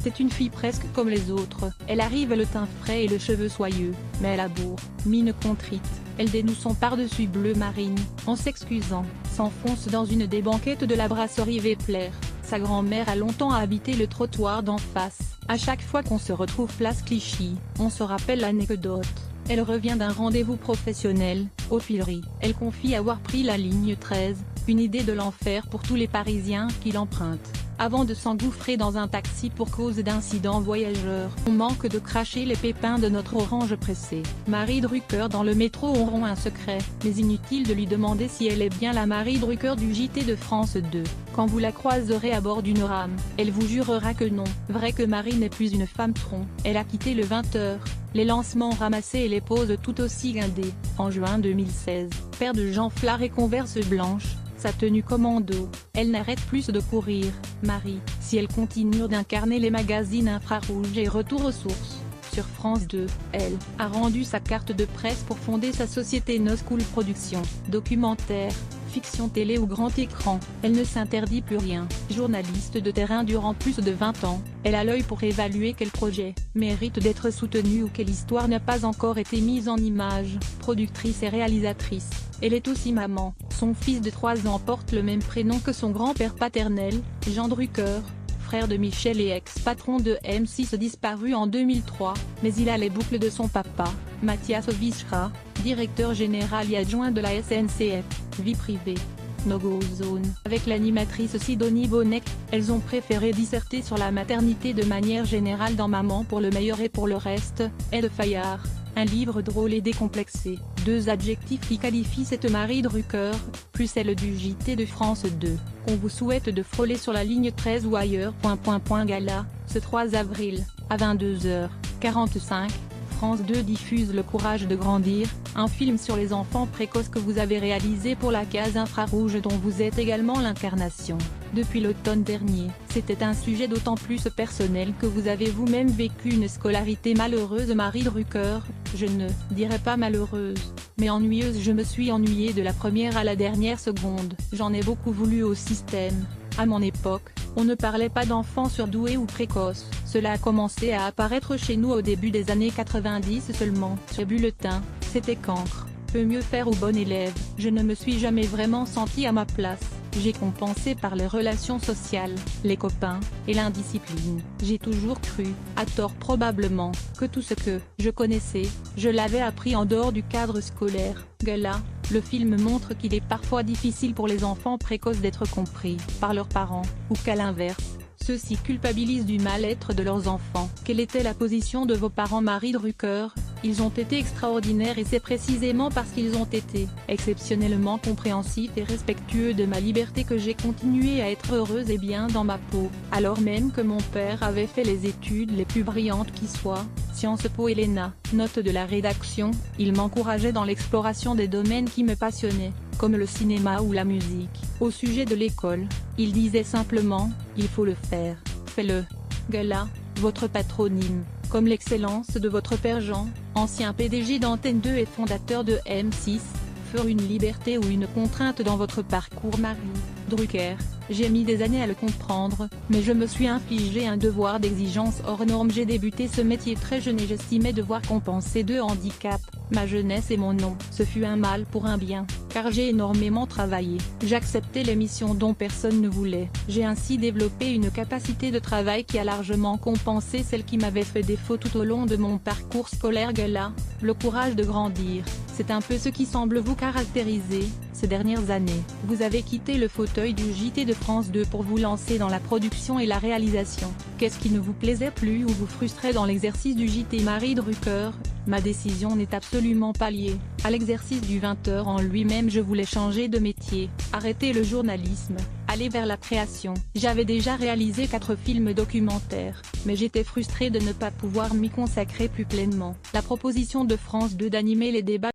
C'est une fille presque comme les autres, elle arrive le teint frais et le cheveu soyeux, mais elle aboure, mine contrite, elle dénoue son par-dessus bleu marine, en s'excusant, s'enfonce dans une des banquettes de la brasserie Vepler. Sa grand-mère a longtemps habité le trottoir d'en face. À chaque fois qu'on se retrouve place Clichy, on se rappelle l'anecdote. Elle revient d'un rendez-vous professionnel, aux Tuileries. Elle confie avoir pris la ligne 13, une idée de l'enfer pour tous les Parisiens qui l'empruntent. Avant de s'engouffrer dans un taxi pour cause d'incidents voyageurs. On manque de cracher les pépins de notre orange pressée. Marie Drucker dans le métro auront un secret, mais inutile de lui demander si elle est bien la Marie Drucker du JT de France 2. Quand vous la croiserez à bord d'une rame, elle vous jurera que non. Vrai que Marie n'est plus une femme tronc, elle a quitté le 20h. Les lancements ramassés et les poses tout aussi guindées. En juin 2016, paire de Jean Flar et Converse blanches. Sa tenue commando, elle n'arrête plus de courir. Marie, si elle continue d'incarner les magazines infrarouges et Retour aux sources. Sur France 2, elle a rendu sa carte de presse pour fonder sa société No School Productions. Documentaire, fiction télé ou grand écran, elle ne s'interdit plus rien. Journaliste de terrain durant plus de 20 ans, elle a l'œil pour évaluer quel projet mérite d'être soutenu ou quelle histoire n'a pas encore été mise en image. Productrice et réalisatrice, elle est aussi maman. Son fils de 3 ans porte le même prénom que son grand-père paternel, Jean Drucker, frère de Michel et ex-patron de M6 disparu en 2003, mais il a les boucles de son papa, Mathias Vichra, directeur général et adjoint de la SNCF. Vie privée. No-go zone. Avec l'animatrice Sidonie Bonnec, elles ont préféré disserter sur la maternité de manière générale dans Maman pour le meilleur et pour le reste, est de Fayard. Un livre drôle et décomplexé. 2 adjectifs qui qualifient cette Marie Drucker, plus celle du JT de France 2, qu'on vous souhaite de frôler sur la ligne 13 ou ailleurs. Gala, ce 3 avril, à 22h45. France 2 diffuse Le courage de grandir, un film sur les enfants précoces que vous avez réalisé pour la case infrarouge dont vous êtes également l'incarnation. Depuis l'automne dernier, c'était un sujet d'autant plus personnel que vous avez vous-même vécu une scolarité malheureuse. Marie Drucker, je ne dirais pas malheureuse, mais ennuyeuse. Je me suis ennuyée de la première à la dernière seconde. J'en ai beaucoup voulu au système. À mon époque, on ne parlait pas d'enfants surdoués ou précoces. Cela a commencé à apparaître chez nous au début des années 90 seulement. Sur bulletin, c'était cancre. Peut mieux faire ou bon élève. Je ne me suis jamais vraiment sentie à ma place. J'ai compensé par les relations sociales, les copains, et l'indiscipline. J'ai toujours cru, à tort probablement, que tout ce que je connaissais, je l'avais appris en dehors du cadre scolaire. Gala, le film montre qu'il est parfois difficile pour les enfants précoces d'être compris par leurs parents, ou qu'à l'inverse, ceux-ci culpabilisent du mal-être de leurs enfants. Quelle était la position de vos parents? Marie Drucker, ils ont été extraordinaires et c'est précisément parce qu'ils ont été exceptionnellement compréhensifs et respectueux de ma liberté que j'ai continué à être heureuse et bien dans ma peau, alors même que mon père avait fait les études les plus brillantes qui soient, Sciences Po et l'ENA. Note de la rédaction, il m'encourageait dans l'exploration des domaines qui me passionnaient, comme le cinéma ou la musique. Au sujet de l'école, il disait simplement, il faut le faire, fais-le. Gala, votre patronyme, comme l'excellence de votre père Jean, ancien PDG d'Antenne 2 et fondateur de M6, furent une liberté ou une contrainte dans votre parcours? Marie Drucker, j'ai mis des années à le comprendre, mais je me suis infligé un devoir d'exigence hors norme. J'ai débuté ce métier très jeune et j'estimais devoir compenser 2 handicaps, ma jeunesse et mon nom. Ce fut un mal pour un bien, car j'ai énormément travaillé. J'acceptais les missions dont personne ne voulait. J'ai ainsi développé une capacité de travail qui a largement compensé celle qui m'avait fait défaut tout au long de mon parcours scolaire. Gala, le courage de grandir, c'est un peu ce qui semble vous caractériser, ces dernières années. Vous avez quitté le fauteuil du JT de France 2 pour vous lancer dans la production et la réalisation. Qu'est-ce qui ne vous plaisait plus ou vous frustrait dans l'exercice du JT? Marie Drucker, ma décision n'est absolument pas liée à l'exercice du 20h en lui-même. Je voulais changer de métier, arrêter le journalisme, aller vers la création. J'avais déjà réalisé 4 films documentaires, mais j'étais frustrée de ne pas pouvoir m'y consacrer plus pleinement. La proposition de France 2 d'animer les débats